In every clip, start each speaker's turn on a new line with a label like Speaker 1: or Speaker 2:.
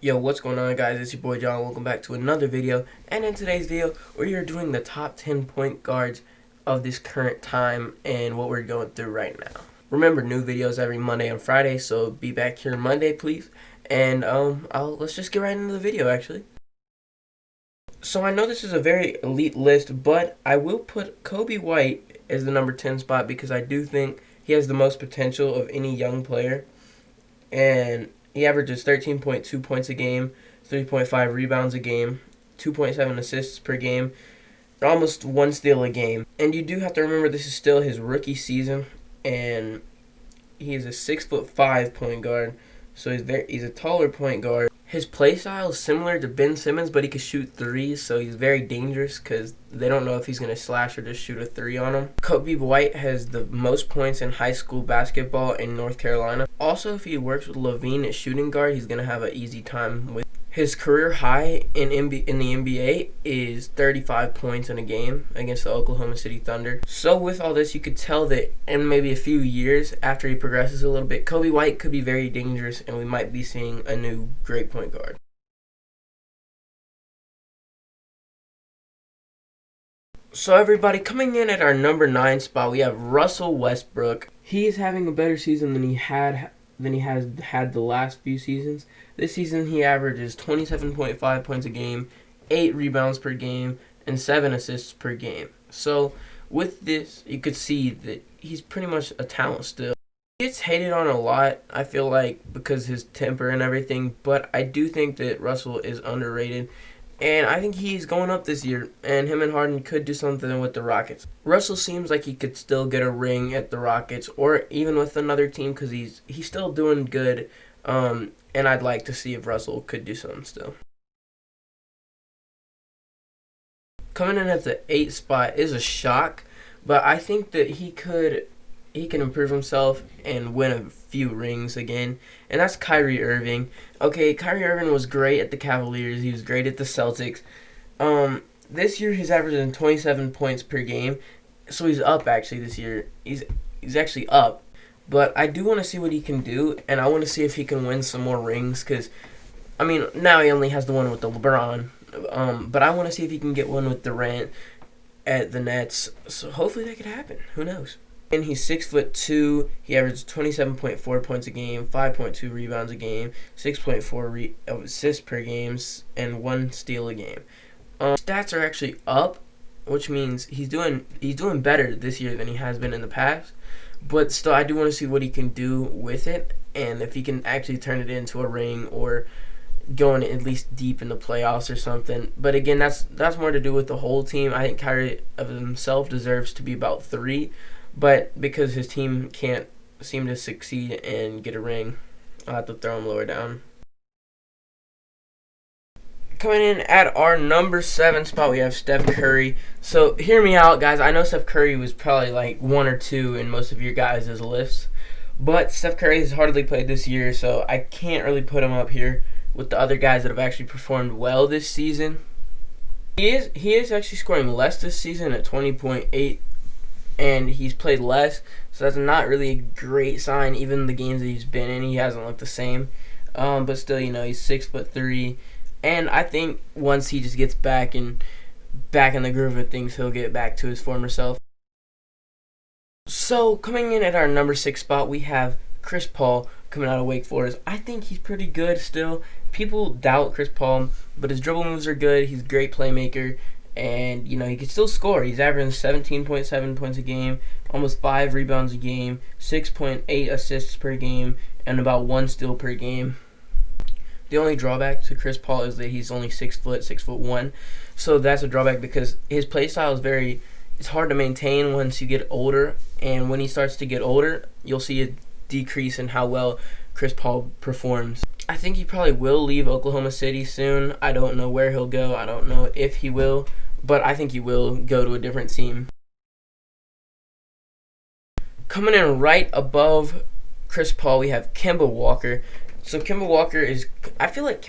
Speaker 1: Yo, what's going on, guys? It's your boy John. Welcome back to another video. And in today's video, we are doing the top 10 point guards of this current time and what we're going through right now. Remember, new videos every Monday and Friday, so be back here Monday, please. And let's just get right into the video, actually. So I know this is a very elite list, but I will put Kobe White as the number 10 spot because I do think he has the most potential of any young player. And he averages 13.2 points a game, 3.5 rebounds a game, 2.7 assists per game, almost one steal a game. And you do have to remember this is still his rookie season, and he is a 6'5" point guard, so he's a taller point guard. His play style is similar to Ben Simmons, but he can shoot threes, so he's very dangerous because they don't know if he's going to slash or just shoot a three on him. Kobe White has the most points in high school basketball in North Carolina. Also, if he works with Levine at shooting guard, he's going to have an easy time with. His career high in the NBA is 35 points in a game against the Oklahoma City Thunder. So with all this, you could tell that in maybe a few years after he progresses a little bit, Kobe White could be very dangerous, and we might be seeing a new great point guard. So everybody, coming in at our number 9 spot, we have Russell Westbrook. He is having a better season than he has had the last few seasons. This season he averages 27.5 points a game, 8 rebounds per game, and 7 assists per game. So with this, you could see that he's pretty much a talent still. He gets hated on a lot, I feel like, because his temper and everything, but I do think that Russell is underrated. And I think he's going up this year, and him and Harden could do something with the Rockets. Russell seems like he could still get a ring at the Rockets, or even with another team, because he's still doing good. And I'd like to see if Russell could do something still. Coming in at the 8th spot is a shock, but I think that he can improve himself and win a few rings again, and that's Kyrie Irving. Okay, Kyrie Irving was great at the Cavaliers. He was great at the Celtics. This year he's averaging 27 points per game, so he's up actually this year. He's actually up, but I do want to see what he can do, and I want to see if he can win some more rings because, I mean, now he only has the one with the LeBron, but I want to see if he can get one with Durant at the Nets. So hopefully that could happen. Who knows? And he's 6'2". He averages 27.4 points a game, 5.2 rebounds a game, 6.4 assists per game, and 1 steal a game. Stats are actually up, which means he's doing better this year than he has been in the past. But still, I do want to see what he can do with it, and if he can actually turn it into a ring or going at least deep in the playoffs or something. But again, that's more to do with the whole team. I think Kyrie of himself deserves to be about 3. But because his team can't seem to succeed and get a ring, I'll have to throw him lower down. Coming in at our number 7 spot, we have Steph Curry. So hear me out, guys. I know Steph Curry was probably like 1 or 2 in most of your guys' lists. But Steph Curry has hardly played this year, so I can't really put him up here with the other guys that have actually performed well this season. He is actually scoring less this season at 20.8. And he's played less, so that's not really a great sign. Even the games that he's been in, he hasn't looked the same. But still, he's 6'3", and I think once he just gets back in the groove of things, he'll get back to his former self. So coming in at our number 6 spot, we have Chris Paul coming out of Wake Forest. I think he's pretty good still. People doubt Chris Paul, but his dribble moves are good. He's a great playmaker. And, he can still score. He's averaging 17.7 points a game, almost 5 rebounds a game, 6.8 assists per game, and about 1 steal per game. The only drawback to Chris Paul is that he's only 6'1". So that's a drawback because his play style is it's hard to maintain once you get older. And when he starts to get older, you'll see a decrease in how well Chris Paul performs. I think he probably will leave Oklahoma City soon. I don't know where he'll go. I don't know if he will. But I think he will go to a different team. Coming in right above Chris Paul, we have Kemba Walker. So Kemba Walker I feel like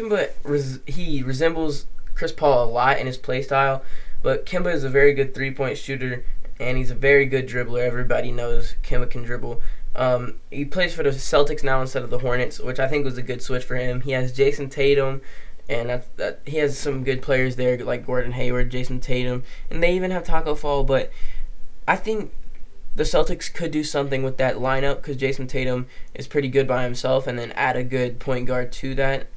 Speaker 1: he resembles Chris Paul a lot in his play style. But Kemba is a very good 3-point shooter, and he's a very good dribbler. Everybody knows Kemba can dribble. He plays for the Celtics now instead of the Hornets, which I think was a good switch for him. He has Jason Tatum, and he has some good players there like Gordon Hayward, Jason Tatum, and they even have Taco Fall. But I think the Celtics could do something with that lineup because Jason Tatum is pretty good by himself, and then add a good point guard to that,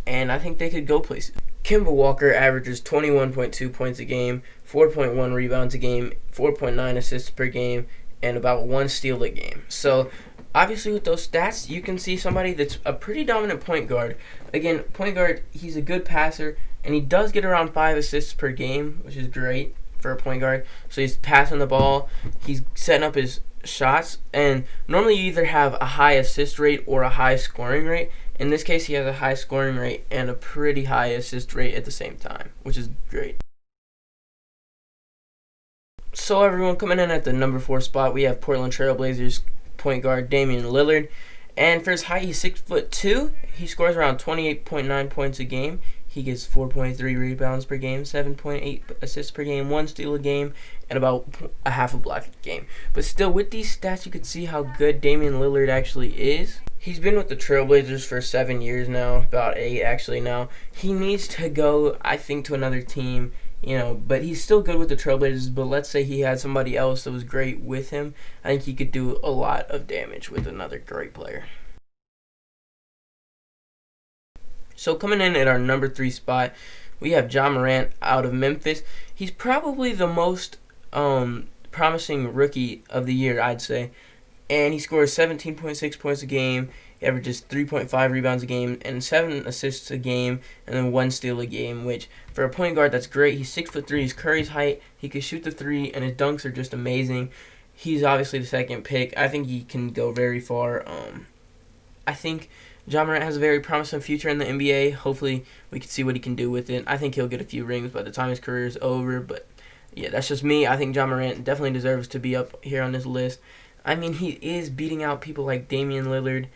Speaker 1: and I think they could go places. Kemba Walker averages 21.2 points a game, 4.1 rebounds a game, 4.9 assists per game, and about 1 steal a game. So obviously with those stats, you can see somebody that's a pretty dominant point guard. Again, point guard, he's a good passer, and he does get around 5 assists per game, which is great for a point guard. So he's passing the ball, he's setting up his shots, and normally you either have a high assist rate or a high scoring rate. In this case, he has a high scoring rate and a pretty high assist rate at the same time, which is great. So everyone, coming in at the number 4 spot, we have Portland Trail Blazers point guard Damian Lillard. And for his height, he's 6'2". He scores around 28.9 points a game. He gets 4.3 rebounds per game, 7.8 assists per game, 1 steal a game, and about a half a block a game. But still, with these stats, you can see how good Damian Lillard actually is. He's been with the Trailblazers for 7 years now, about 8 actually now. He needs to go, I think, to another team, but he's still good with the Trailblazers. But let's say he had somebody else that was great with him. I think he could do a lot of damage with another great player. So coming in at our number 3 spot, we have Ja Morant out of Memphis. He's probably the most promising rookie of the year, I'd say. And he scores 17.6 points a game. He averages 3.5 rebounds a game and 7 assists a game, and then 1 steal a game, which for a point guard, that's great. He's 6'3". He's Curry's height. He can shoot the 3, and his dunks are just amazing. He's obviously the second pick. I think he can go very far. I think Ja Morant has a very promising future in the NBA. Hopefully, we can see what he can do with it. I think he'll get a few rings by the time his career is over. But, yeah, that's just me. I think Ja Morant definitely deserves to be up here on this list. I mean, he is beating out people like Damian Lillard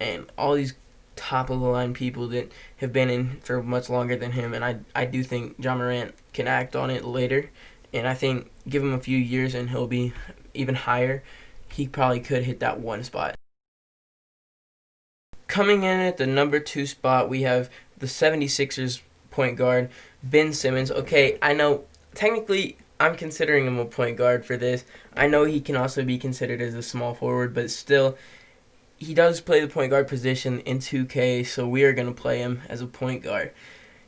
Speaker 1: and all these top-of-the-line people that have been in for much longer than him. And I do think Ja Morant can act on it later. And I think give him a few years and he'll be even higher. He probably could hit that 1 spot. Coming in at the number 2 spot, we have the 76ers point guard, Ben Simmons. Okay, I know technically I'm considering him a point guard for this. I know he can also be considered as a small forward, but still, he does play the point guard position in 2K, so we are going to play him as a point guard.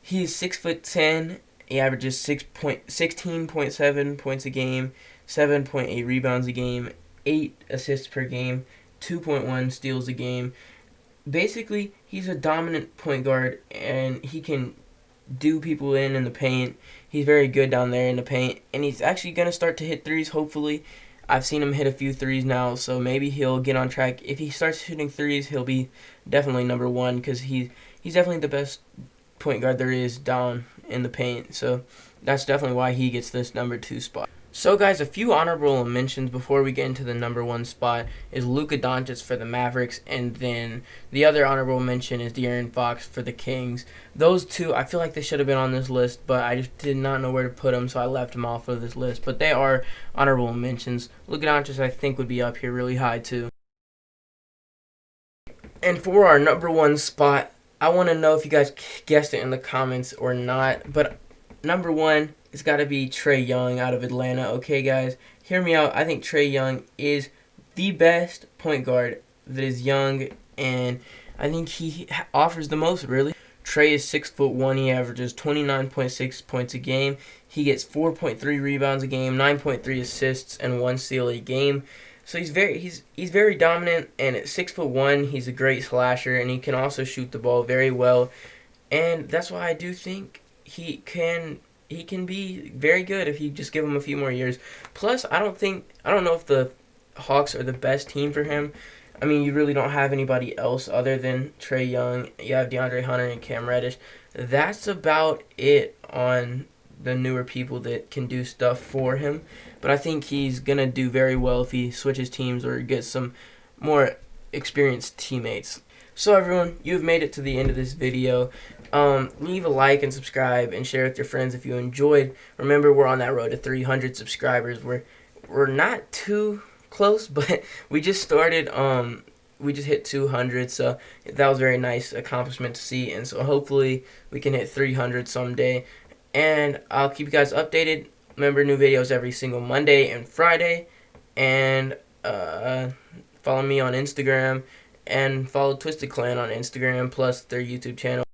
Speaker 1: He's 6'10". He averages 16.7 points a game, 7.8 rebounds a game, 8 assists per game, 2.1 steals a game. Basically, he's a dominant point guard, and he can do people in the paint. He's very good down there in the paint, and he's actually going to start to hit threes, hopefully. I've seen him hit a few threes now, so maybe he'll get on track. If he starts hitting threes, he'll be definitely number 1 because he's definitely the best point guard there is down in the paint. So that's definitely why he gets this number 2 spot. So guys, a few honorable mentions before we get into the number 1 spot is Luka Doncic for the Mavericks, and then the other honorable mention is De'Aaron Fox for the Kings. Those two, I feel like they should have been on this list, but I just did not know where to put them, so I left them off of this list. But they are honorable mentions. Luka Doncic, I think, would be up here really high too. And for our number 1 spot, I want to know if you guys guessed it in the comments or not, but number 1, it's got to be Trey Young out of Atlanta. Okay, guys, hear me out. I think Trey Young is the best point guard that is young, and I think he offers the most, really. Trey is 6'1". He averages 29.6 points a game. He gets 4.3 rebounds a game, 9.3 assists, and 1 steal a game. So he's very dominant, and at 6'1", he's a great slasher, and he can also shoot the ball very well. And that's why I do think he can be very good if you just give him a few more years. Plus, I don't know if the Hawks are the best team for him. I mean, you really don't have anybody else other than Trey Young. You have DeAndre Hunter and Cam Reddish. That's about it on the newer people that can do stuff for him. But I think he's going to do very well if he switches teams or gets some more experienced teammates. So everyone, you've made it to the end of this video. Leave a like and subscribe and share with your friends if you enjoyed. Remember, we're on that road to 300 subscribers. We're not too close, but we just started. We just hit 200, so that was a very nice accomplishment to see. And so hopefully we can hit 300 someday. And I'll keep you guys updated. Remember, new videos every single Monday and Friday. And follow me on Instagram. And follow Twisted Clan on Instagram, plus their YouTube channel.